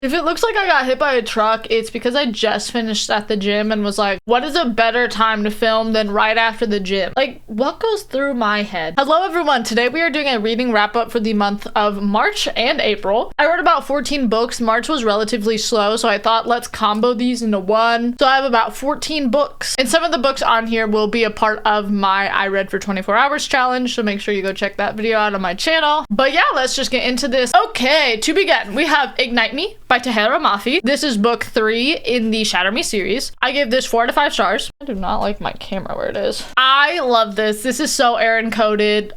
If it looks like I got hit by a truck, it's because I just finished at the gym and was like, what is a better time to film than right after the gym? Like, what goes through my head? Hello everyone, today we are doing a reading wrap up for the month of March and April. I read about 14 books. March was relatively slow, so I thought let's combo these into one. So I have about 14 books, and some of the books on here will be a part of my I read for 24 hours challenge, so make sure you go check that video out on my channel. But yeah, let's just get into this. Okay, to begin, we have Ignite Me by Tahereh Mafi. This is book 3 in the Shatter Me series. I gave this 4 out of 5 stars. I do not like my camera where it is. I love this. This is so Aaron coded.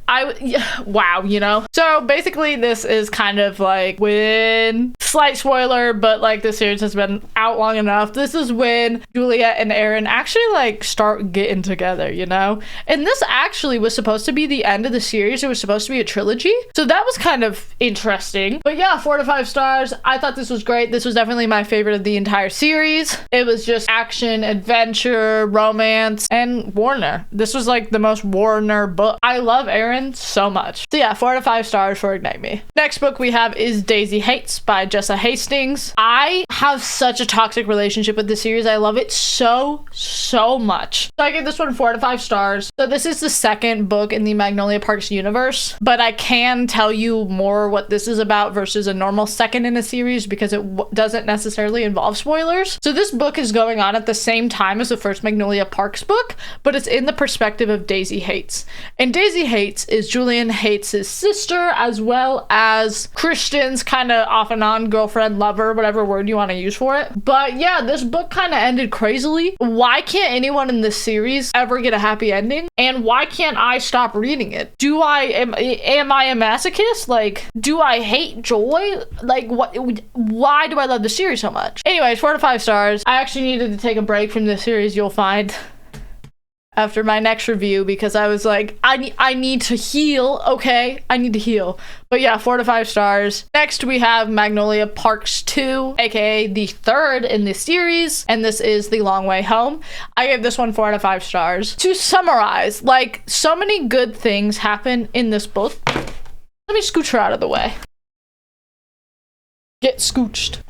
Wow, you know? So basically this is kind of like when, slight spoiler, but like the series has been out long enough. This is when Juliet and Aaron actually like start getting together, you know? And this actually was supposed to be the end of the series. It was supposed to be a trilogy. So that was kind of interesting. But yeah, 4 out of 5 stars. I thought this was great. This was definitely my favorite of the entire series. It was just action, adventure, romance, and Warner. This was like the most Warner book. I love Aaron so much. So yeah, 4 out of 5 stars for Ignite Me. Next book we have is Haites by Jessa Hastings. I have such a toxic relationship with this series. I love it so much. So I give this one 4 out of 5 stars. So this is the second book in the Magnolia Parks universe, but I can tell you more what this is about versus a normal second in a series because it doesn't necessarily involve spoilers. So this book is going on at the same time as the first Magnolia Parks book, but it's in the perspective of Daisy Haites. And Daisy Haites is Julian Haites' sister, as well as Christian's kind of off and on girlfriend, lover, whatever word you want to use for it. But yeah, this book kind of ended crazily. Why can't anyone in this series ever get a happy ending? And why can't I stop reading it? Am I a masochist? Like, do I hate joy? Like, why do I love the series so much? Anyways, 4 out of 5 stars. I actually needed to take a break from this series, you'll find, after my next review, because I was like, I need to heal, okay? I need to heal. But yeah, 4 out of 5 stars. Next, we have Magnolia Parks 2, aka the third in this series, and this is The Long Way Home. I gave this one 4 out of 5 stars. To summarize, like, so many good things happen in this book. Let me scooch her out of the way. Get scooched.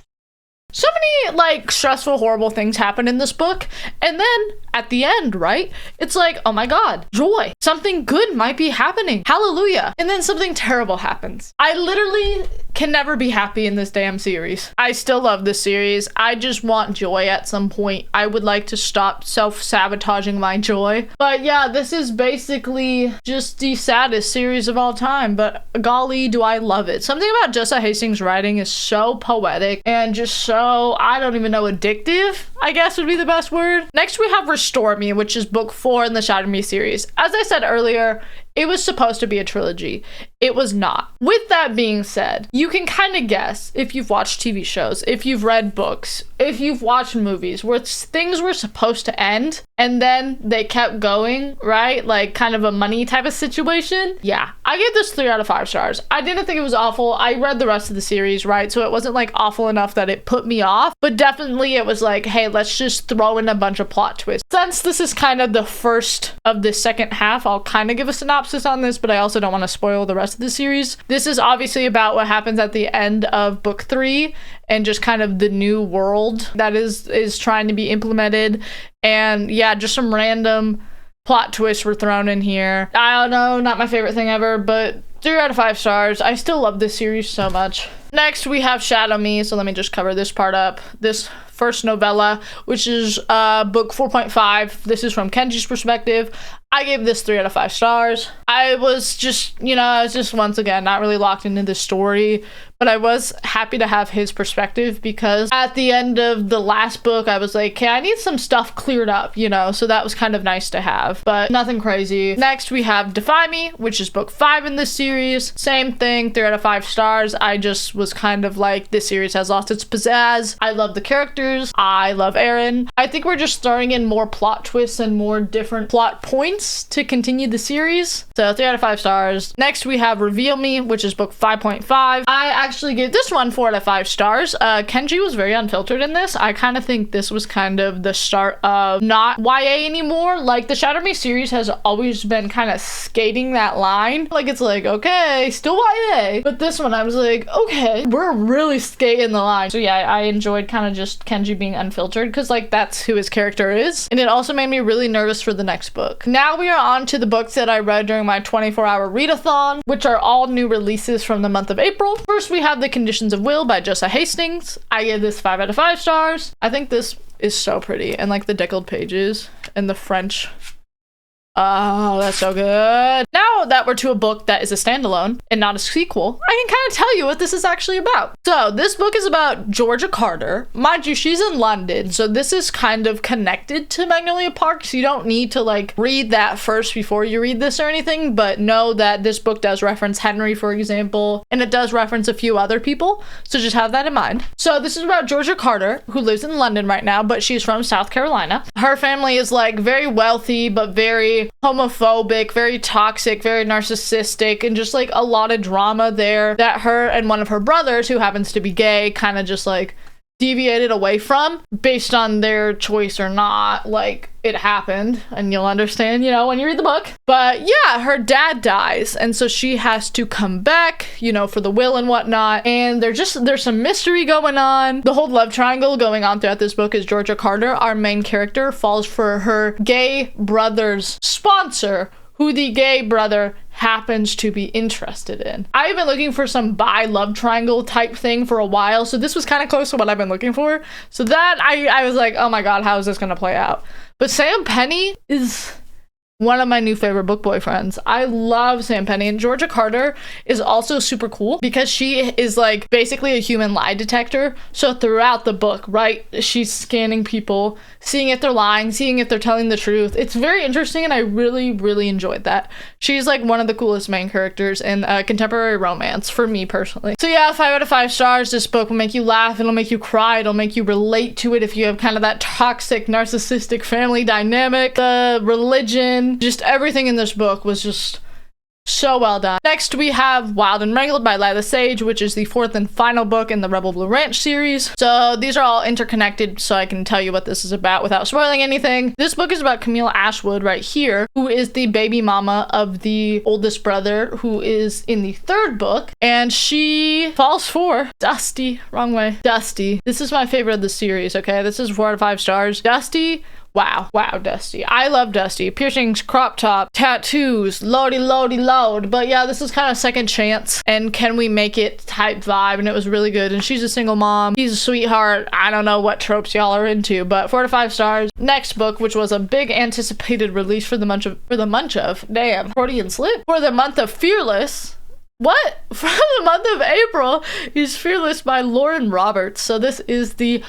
So many like stressful, horrible things happen in this book, and then at the end, right, it's like, oh my god, joy, something good might be happening, hallelujah, and then something terrible happens. I literally can never be happy in this damn series. I still love this series. I just want joy at some point. I would like to stop self-sabotaging my joy. But yeah, this is basically just the saddest series of all time, but golly, do I love it. Something about Jessa Hastings' writing is so poetic and just so, I don't even know, addictive, I guess would be the best word. Next, we have Restore Me, which is book 4 in the Shatter Me series. As I said earlier, it was supposed to be a trilogy. It was not. With that being said, you can kind of guess if you've watched TV shows, if you've read books, if you've watched movies where things were supposed to end and then they kept going, right? Like kind of a money type of situation. Yeah, I gave this 3 out of 5 stars. I didn't think it was awful. I read the rest of the series, right? So it wasn't like awful enough that it put me off, but definitely it was like, hey, let's just throw in a bunch of plot twists. Since this is kind of the first of the second half, I'll kind of give a synopsis on this, but I also don't want to spoil the rest of the series. This is obviously about what happens at the end of book 3 and just kind of the new world that is trying to be implemented. And yeah, just some random plot twists were thrown in here. I don't know, not my favorite thing ever, but 3 out of 5 stars. I still love this series so much. Next, we have Shadow Me, so let me just cover this part up. This first novella, which is book 4.5. This is from Kenji's perspective. I gave this 3 out of 5 stars. I was just, once again, not really locked into the story, but I was happy to have his perspective because at the end of the last book, I was like, okay, I need some stuff cleared up, so that was kind of nice to have, but nothing crazy. Next, we have Defy Me, which is book 5 in this series. Same thing, 3 out of 5 stars. I just was kind of like, this series has lost its pizzazz. I love the characters. I love Aaron. I think we're just throwing in more plot twists and more different plot points to continue the series. So 3 out of 5 stars. Next, we have Reveal Me, which is book 5.5. I actually gave this one 4 out of 5 stars. Kenji was very unfiltered in this. I kind of think this was kind of the start of not YA anymore. Like, the Shatter Me series has always been kind of skating that line. Like, it's like, okay, still YA. But this one, I was like, okay, we're really skating the line. So yeah, I enjoyed kind of just Kenji being unfiltered because, like, that's who his character is. And it also made me really nervous for the next book. Now we are on to the books that I read during my 24-hour readathon, which are all new releases from the month of April. First, we have The Conditions of Will by Jessa Hastings. I gave this 5 out of 5 stars. I think this is so pretty, and like the deckled pages and the French. Oh, that's so good. Now that we're to a book that is a standalone and not a sequel, I can kind of tell you what this is actually about. So this book is about Georgia Carter. Mind you, she's in London, so this is kind of connected to Magnolia Park, so you don't need to like read that first before you read this or anything, but know that this book does reference Henry, for example, and it does reference a few other people, so just have that in mind. So this is about Georgia Carter, who lives in London right now, but she's from South Carolina. Her family is like very wealthy, but very homophobic, very toxic, very narcissistic, and just like a lot of drama there that her and one of her brothers, who happens to be gay, kind of just like deviated away from based on their choice or not. Like, it happened, and you'll understand, you know, when you read the book. But yeah, her dad dies, and so she has to come back, you know, for the will and whatnot. And there's some mystery going on. The whole love triangle going on throughout this book is Georgia Carter, our main character, falls for her gay brother's sponsor, who the gay brother happens to be interested in. I've been looking for some bi love triangle type thing for a while, so this was kind of close to what I've been looking for. So that I was like, oh my god, how is this gonna play out? But Sam Penny is one of my new favorite book boyfriends. I love Sam Penny, and Georgia Carter is also super cool because she is like basically a human lie detector. So throughout the book, right, she's scanning people, seeing if they're lying, seeing if they're telling the truth. It's very interesting, and I really enjoyed that. She's like one of the coolest main characters in contemporary romance for me personally. So yeah, 5 out of 5 stars. This book will make you laugh, it'll make you cry, it'll make you relate to it if you have kind of that toxic narcissistic family dynamic. The religion, just everything in this book was just so well done. Next, we have Wild and Wrangled by Lyla Sage, which is the 4th and final book in the Rebel Blue Ranch series. So these are all interconnected, so I can tell you what this is about without spoiling anything. This book is about Camille Ashwood right here, who is the baby mama of the oldest brother, who is in the 3rd book, and she falls for Dusty. Wrong way. Dusty. This is my favorite of the series, okay? This is 4 out of 5 stars. Dusty. Wow, Dusty. I love Dusty. Piercings, crop top, tattoos, load. But yeah, this is kind of second chance and can we make it type vibe, and it was really good. And she's a single mom. He's a sweetheart. I don't know what tropes y'all are into, but 4 out of 5 stars. Next book, which was a big anticipated release for the month of Fearless. What? For the month of April is Fearless by Lauren Roberts. So this is the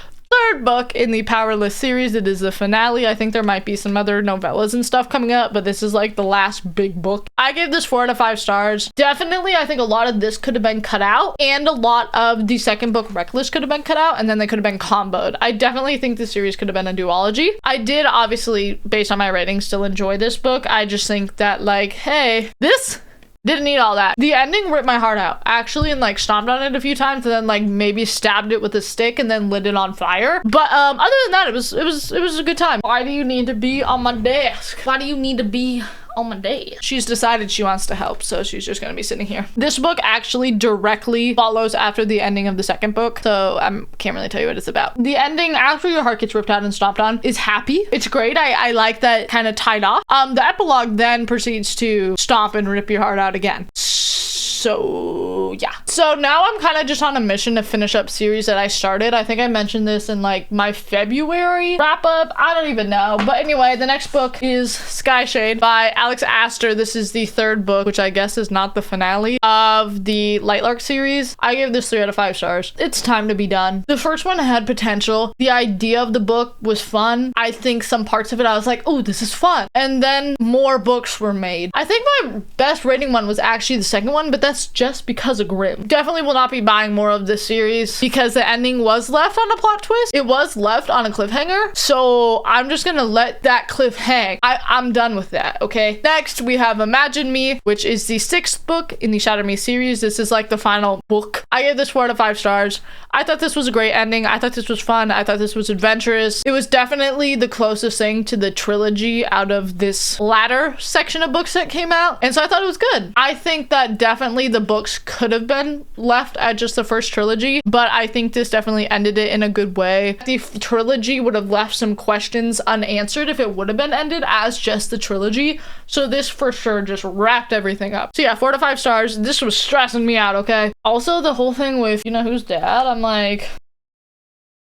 3rd book in the Powerless series. It is the finale. I think there might be some other novellas and stuff coming up, but this is like the last big book. I gave this 4 out of 5 stars. Definitely, I think a lot of this could have been cut out, and a lot of the 2nd book, Reckless, could have been cut out, and then they could have been comboed. I definitely think the series could have been a duology. I did, obviously, based on my ratings, still enjoy this book. I just think that, like, hey, this didn't need all that. The ending ripped my heart out, actually, and like stomped on it a few times, and then like maybe stabbed it with a stick and then lit it on fire. But other than that, it was a good time. Why do you need to be on my desk? Why do you need to be on my day? She's decided she wants to help, so she's just gonna be sitting here. This book actually directly follows after the ending of the 2nd book, so I can't really tell you what it's about. The ending, after your heart gets ripped out and stomped on, is happy. It's great. I like that kind of tied off. The epilogue then proceeds to stomp and rip your heart out again. So yeah. So now I'm kind of just on a mission to finish up series that I started. I think I mentioned this in like my February wrap up. I don't even know. But anyway, the next book is Skyshade by Alex Aster. This is the 3rd book, which I guess is not the finale of the Lightlark series. I gave this 3 out of 5 stars. It's time to be done. The first one had potential. The idea of the book was fun. I think some parts of it I was like, oh, this is fun. And then more books were made. I think my best rating one was actually the 2nd one, but that's just because of Grimm. definitely will not be buying more of this series because the ending was left on a plot twist. It was left on a cliffhanger. So I'm just gonna let that cliff hang. I'm done with that, okay? Next, we have Imagine Me, which is the 6th book in the Shatter Me series. This is like the final book. I gave this 4 out of 5 stars. I thought this was a great ending. I thought this was fun. I thought this was adventurous. It was definitely the closest thing to the trilogy out of this latter section of books that came out. And so I thought it was good. I think that definitely the books could have been left at just the first trilogy, but I think this definitely ended it in a good way. The trilogy would have left some questions unanswered if it would have been ended as just the trilogy. So this for sure just wrapped everything up. So yeah, 4 to 5 stars. This was stressing me out, okay? Also, the whole thing with, you know who's dad? I'm like,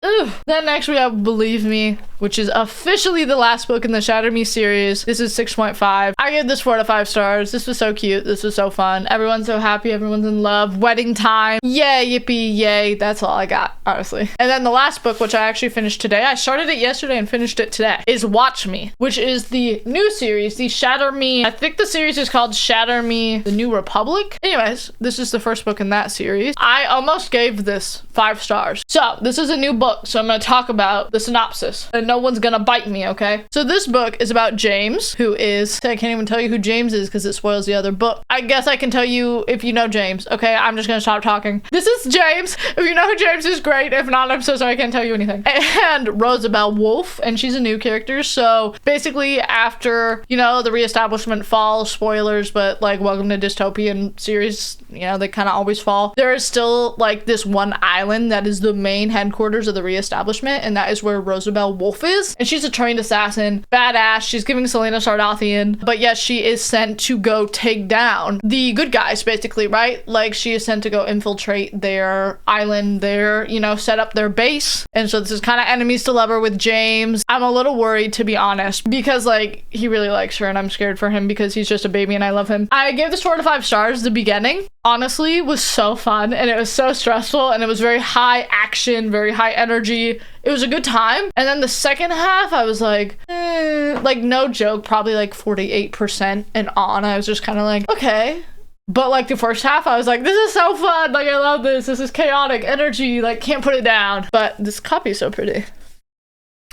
ugh. Then next we have Believe Me, which is officially the last book in the Shatter Me series. This is 6.5. I gave this 4 to 5 stars. This was so cute. This was so fun. Everyone's so happy. Everyone's in love. Wedding time. Yay, yippee, yay. That's all I got, honestly. And then the last book, which I actually finished today, I started it yesterday and finished it today, is Watch Me, which is the new series, the Shatter Me. I think the series is called Shatter Me, The New Republic. Anyways, this is the first book in that series. I almost gave this 5 stars. So this is a new book, so I'm going to talk about the synopsis, and no one's gonna bite me, okay? So this book is about James, who is, I can't even tell you who James is because it spoils the other book. I guess I can tell you if you know James, okay? I'm just gonna stop talking. This is James. If you know who James is, great. If not, I'm so sorry I can't tell you anything. And Rosabelle Wolf, and she's a new character. So basically after, you know, the reestablishment fall, spoilers, but like Welcome to Dystopian series, you know, they kind of always fall. There is still like this one island that is the main headquarters of the reestablishment, and that is where Rosabelle Wolf is. And she's a trained assassin, badass. She's giving Selena Sardathian, but yes, she is sent to go take down the good guys, basically, right? Like she is sent to go infiltrate their island, their, you know, set up their base. And so this is kind of enemies to lover with James. I'm a little worried, to be honest, because like he really likes her and I'm scared for him because he's just a baby and I love him. I gave this 4 to 5 stars. The beginning honestly was so fun and it was so stressful and it was very high action, very high energy. It was a good time. And then the second half I was like no joke, probably like 48% and on. I was just kind of like, okay. But like the first half I was like, this is so fun, like I love this is chaotic energy, like can't put it down. But this copy is so pretty.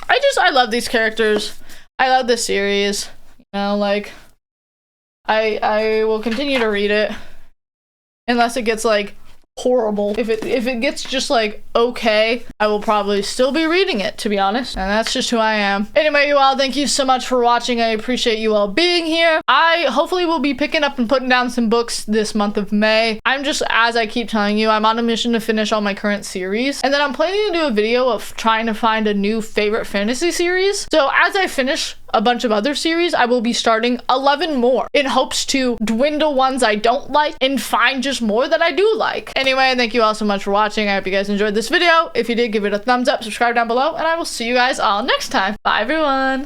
I love these characters. I love this series, you know, like I will continue to read it unless it gets like horrible. If it gets just like okay, I will probably still be reading it, to be honest, and that's just who I am. Anyway, you all, thank you so much for watching. I appreciate you all being here. I hopefully will be picking up and putting down some books this month of May. I'm just, as I keep telling you, I'm on a mission to finish all my current series, and then I'm planning to do a video of trying to find a new favorite fantasy series. So as I finish a bunch of other series, I will be starting 11 more in hopes to dwindle ones I don't like and find just more that I do like. Anyway, thank you all so much for watching. I hope you guys enjoyed this video. If you did, give it a thumbs up, subscribe down below, and I will see you guys all next time. Bye, everyone.